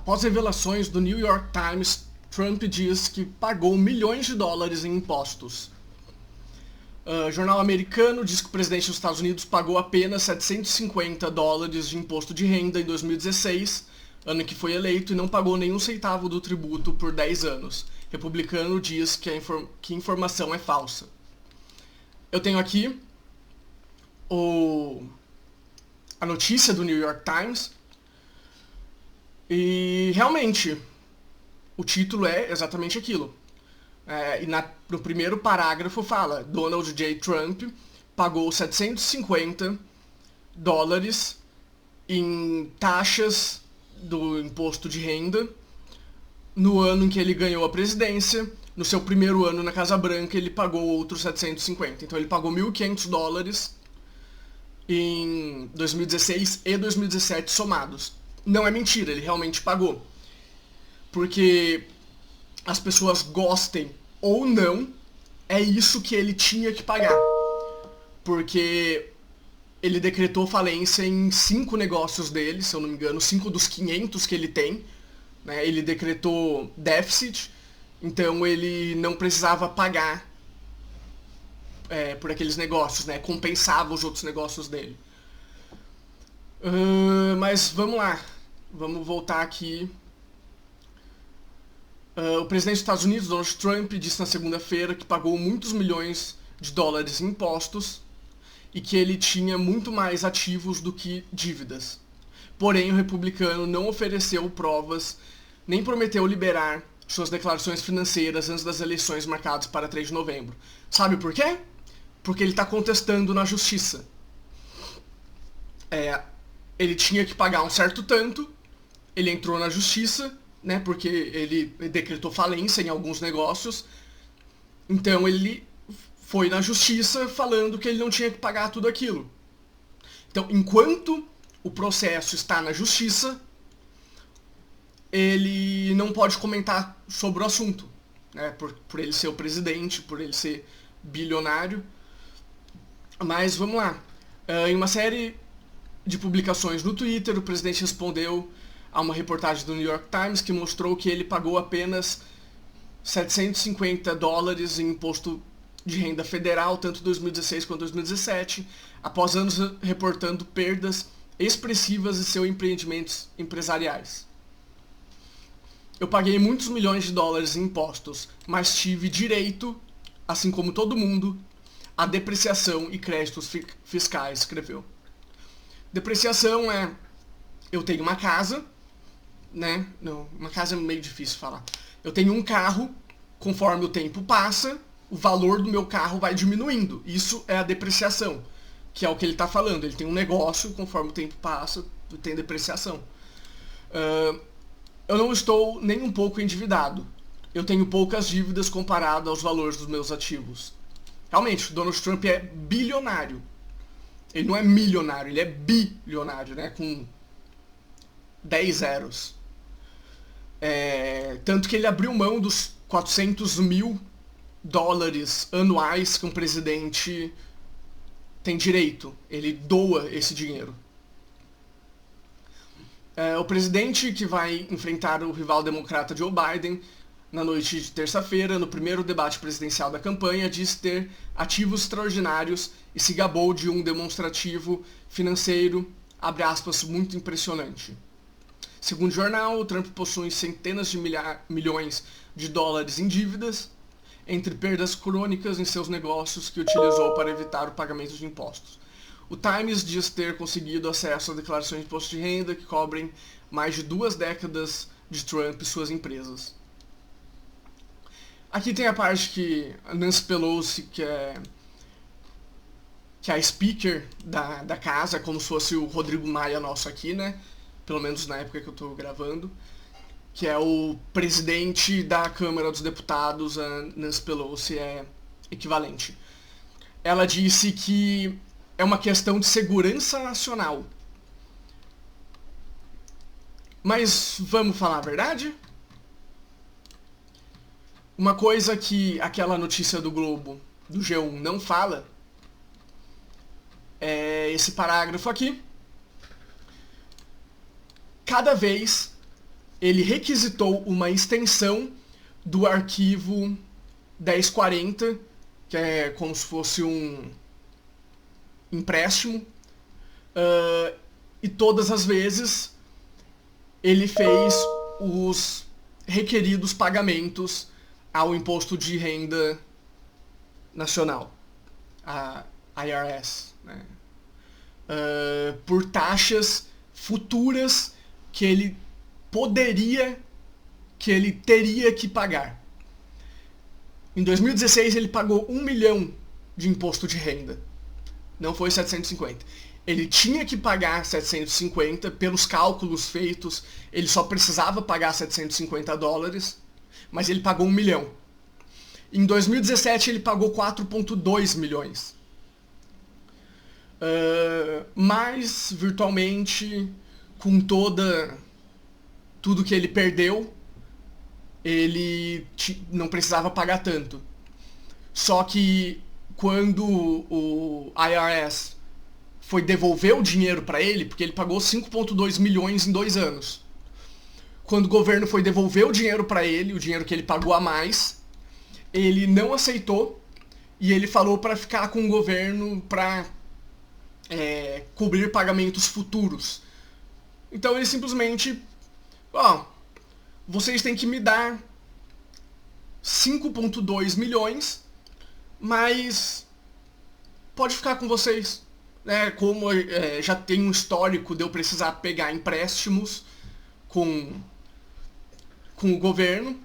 Após revelações do New York Times, Trump diz que pagou milhões de dólares em impostos. Jornal americano diz que o presidente dos Estados Unidos pagou apenas 750 dólares de imposto de renda em 2016, ano que foi eleito, e não pagou nenhum centavo do tributo por 10 anos. Republicano diz que a informação é falsa. Eu tenho aqui a notícia do New York Times, e realmente o título é exatamente aquilo. No primeiro parágrafo fala: Donald J. Trump pagou 750 dólares em taxas do imposto de renda no ano em que ele ganhou a presidência. No seu primeiro ano na Casa Branca, ele pagou outros 750. Então ele pagou 1.500 dólares em 2016 e 2017 somados. Não é mentira, ele realmente pagou. Porque as pessoas gostem ou não, é isso que ele tinha que pagar. Porque ele decretou falência em 5 negócios dele, se eu não me engano, 5 dos 500 que ele tem. Né? Ele decretou déficit, então ele não precisava pagar por aqueles negócios, né? Compensava os outros negócios dele. Mas vamos lá, vamos voltar aqui. O presidente dos Estados Unidos, Donald Trump, disse na segunda-feira que pagou muitos milhões de dólares em impostos e que ele tinha muito mais ativos do que dívidas. Porém, o republicano não ofereceu provas nem prometeu liberar suas declarações financeiras antes das eleições marcadas para 3 de novembro. Sabe por quê? Porque ele está contestando na justiça. Ele tinha que pagar um certo tanto, ele entrou na justiça, né, porque ele decretou falência em alguns negócios, então ele foi na justiça falando que ele não tinha que pagar tudo aquilo. Então, enquanto o processo está na justiça, ele não pode comentar sobre o assunto, né, por ele ser o presidente, por ele ser bilionário. Mas vamos lá. Em uma série de publicações no Twitter, o presidente respondeu a uma reportagem do New York Times que mostrou que ele pagou apenas 750 dólares em imposto de renda federal, tanto em 2016 quanto em 2017, após anos reportando perdas expressivas em seus empreendimentos empresariais. Eu paguei muitos milhões de dólares em impostos, mas tive direito, assim como todo mundo, a depreciação e créditos fiscais, escreveu. Depreciação é: eu tenho uma casa, né? Não, uma casa é meio difícil de falar. Eu tenho um carro, conforme o tempo passa, o valor do meu carro vai diminuindo. Isso é a depreciação, que é o que ele está falando. Ele tem um negócio, conforme o tempo passa, tem depreciação. Eu não estou nem um pouco endividado. Eu tenho poucas dívidas comparado aos valores dos meus ativos. Realmente, o Donald Trump é bilionário. Ele não é milionário, ele é bilionário, né? Com 10 zeros. Tanto que ele abriu mão dos 400 mil dólares anuais que um presidente tem direito. Ele doa esse dinheiro. O presidente, que vai enfrentar o rival democrata Joe Biden na noite de terça-feira, no primeiro debate presidencial da campanha, disse ter ativos extraordinários e se gabou de um demonstrativo financeiro, abre aspas, muito impressionante. Segundo o jornal, o Trump possui centenas de milhões de dólares em dívidas, entre perdas crônicas em seus negócios que utilizou para evitar o pagamento de impostos. O Times diz ter conseguido acesso a declarações de imposto de renda que cobrem mais de 2 décadas de Trump e suas empresas. Aqui tem a parte que a Nancy Pelosi, que é a speaker da casa, como se fosse o Rodrigo Maia nosso aqui, né? Pelo menos na época que eu estou gravando, que é o presidente da Câmara dos Deputados, a Nancy Pelosi é equivalente. Ela disse que é uma questão de segurança nacional. Mas vamos falar a verdade? Uma coisa que aquela notícia do Globo, do G1, não fala é esse parágrafo aqui. Cada vez ele requisitou uma extensão do arquivo 1040, que é como se fosse um empréstimo, e todas as vezes ele fez os requeridos pagamentos ao Imposto de Renda Nacional, a IRS, né? Por taxas futuras que ele teria que pagar. Em 2016 ele pagou 1 milhão de imposto de renda. Não foi 750. Ele tinha que pagar 750 pelos cálculos feitos. Ele só precisava pagar $750, mas ele pagou 1 milhão. Em 2017 ele pagou 4,2 milhões. Mas virtualmente com tudo que ele perdeu, ele não precisava pagar tanto. Só que quando o IRS foi devolver o dinheiro para ele, porque ele pagou 5,2 milhões em 2 anos. Quando o governo foi devolver o dinheiro para ele, o dinheiro que ele pagou a mais, ele não aceitou e ele falou para ficar com o governo para cobrir pagamentos futuros. Então ele simplesmente, vocês têm que me dar 5,2 milhões, mas pode ficar com vocês. Como já tem um histórico de eu precisar pegar empréstimos com o governo,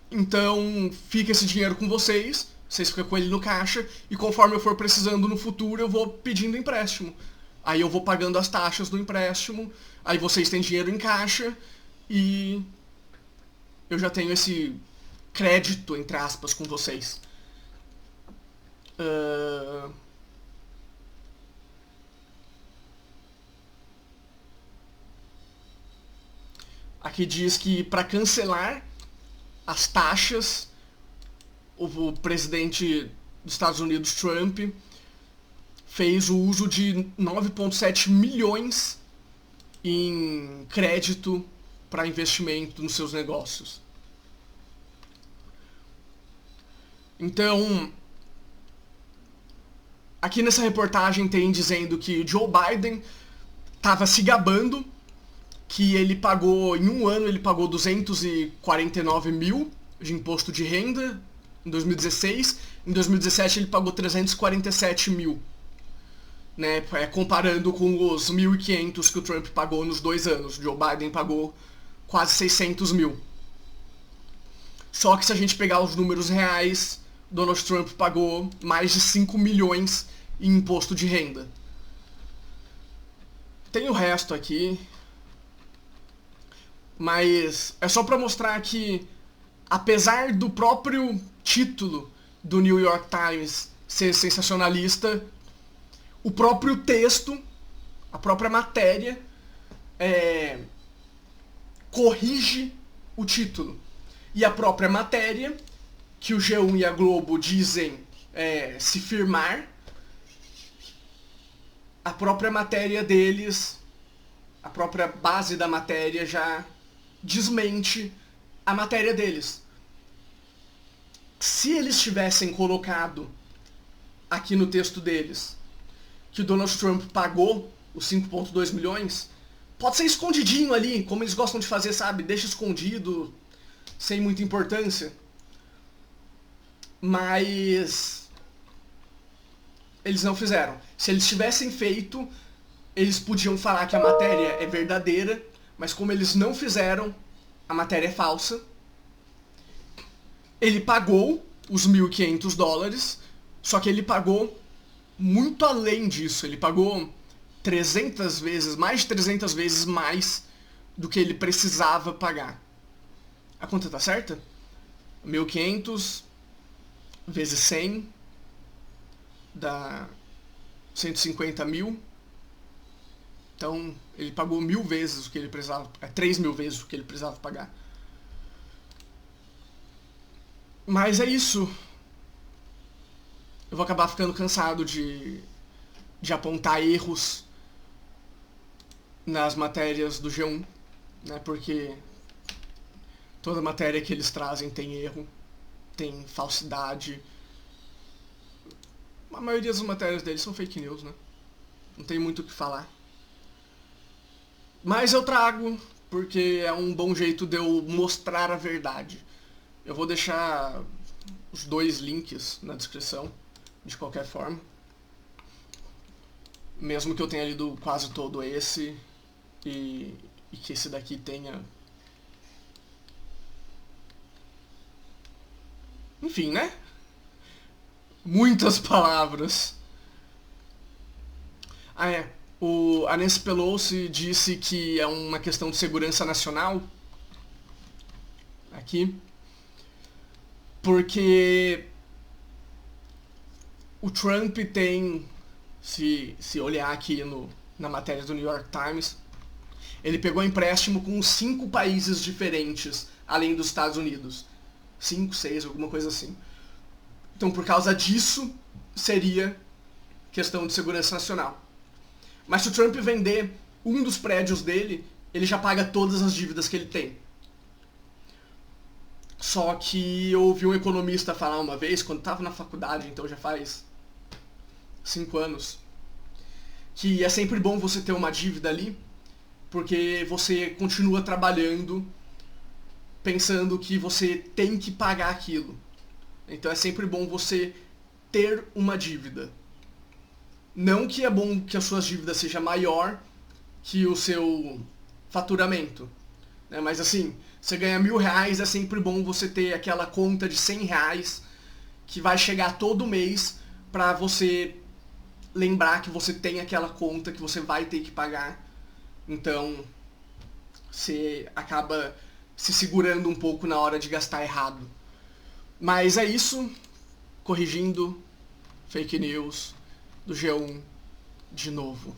então fica esse dinheiro com vocês ficam com ele no caixa, e conforme eu for precisando no futuro, eu vou pedindo empréstimo. Aí eu vou pagando as taxas do empréstimo, aí vocês têm dinheiro em caixa, e eu já tenho esse crédito, entre aspas, com vocês. Aqui diz que para cancelar as taxas, o presidente dos Estados Unidos, Trump, fez o uso de 9,7 milhões em crédito para investimento nos seus negócios. Então, aqui nessa reportagem tem dizendo que Joe Biden estava se gabando que ele pagou, em um ano, ele pagou 249 mil de imposto de renda em 2016. Em 2017 ele pagou 347 mil. Né, comparando com os 1.500 que o Trump pagou nos 2 anos. Joe Biden pagou quase 600 mil. Só que se a gente pegar os números reais, Donald Trump pagou mais de 5 milhões em imposto de renda. Tem o resto aqui, mas é só para mostrar que, apesar do próprio título do New York Times ser sensacionalista, o próprio texto, a própria matéria, corrige o título. E a própria matéria, que o G1 e a Globo dizem se firmar, a própria matéria deles, a própria base da matéria já desmente a matéria deles. Se eles tivessem colocado aqui no texto deles que o Donald Trump pagou os 5,2 milhões, pode ser escondidinho ali, como eles gostam de fazer, sabe? Deixa escondido, sem muita importância. Mas eles não fizeram. Se eles tivessem feito, eles podiam falar que a matéria é verdadeira, mas como eles não fizeram, a matéria é falsa. Ele pagou os $1.500, só que ele pagou muito além disso. Ele pagou 300 vezes, mais de 300 vezes mais do que ele precisava pagar. A conta tá certa? 1.500 vezes 100 dá 150 mil. Então ele pagou 1.000 vezes o que ele precisava, 3.000 vezes o que ele precisava pagar. Mas é isso. Eu vou acabar ficando cansado de apontar erros nas matérias do G1. né? Porque toda matéria que eles trazem tem erro, tem falsidade. A maioria das matérias deles são fake news, né? Não tem muito o que falar. Mas eu trago porque é um bom jeito de eu mostrar a verdade. Eu vou deixar os 2 links na descrição, de qualquer forma. Mesmo que eu tenha lido quase todo esse e que esse daqui tenha... Enfim, né? Muitas palavras. Ah, é. A Nancy Pelosi disse que é uma questão de segurança nacional. Aqui. Porque o Trump tem, se olhar aqui na matéria do New York Times, ele pegou empréstimo com 5 países diferentes, além dos Estados Unidos. 5, 6, alguma coisa assim. Então, por causa disso, seria questão de segurança nacional. Mas se o Trump vender um dos prédios dele, ele já paga todas as dívidas que ele tem. Só que eu ouvi um economista falar uma vez, quando estava na faculdade, então já faz 5 anos, que é sempre bom você ter uma dívida ali, porque você continua trabalhando pensando que você tem que pagar aquilo. Então é sempre bom você ter uma dívida. Não que é bom que as suas dívidas seja maior que o seu faturamento, né? Mas assim, você ganha R$1.000, é sempre bom você ter aquela conta de R$100 que vai chegar todo mês pra você lembrar que você tem aquela conta que você vai ter que pagar. Então, você acaba se segurando um pouco na hora de gastar errado. Mas é isso, corrigindo fake news do G1 de novo.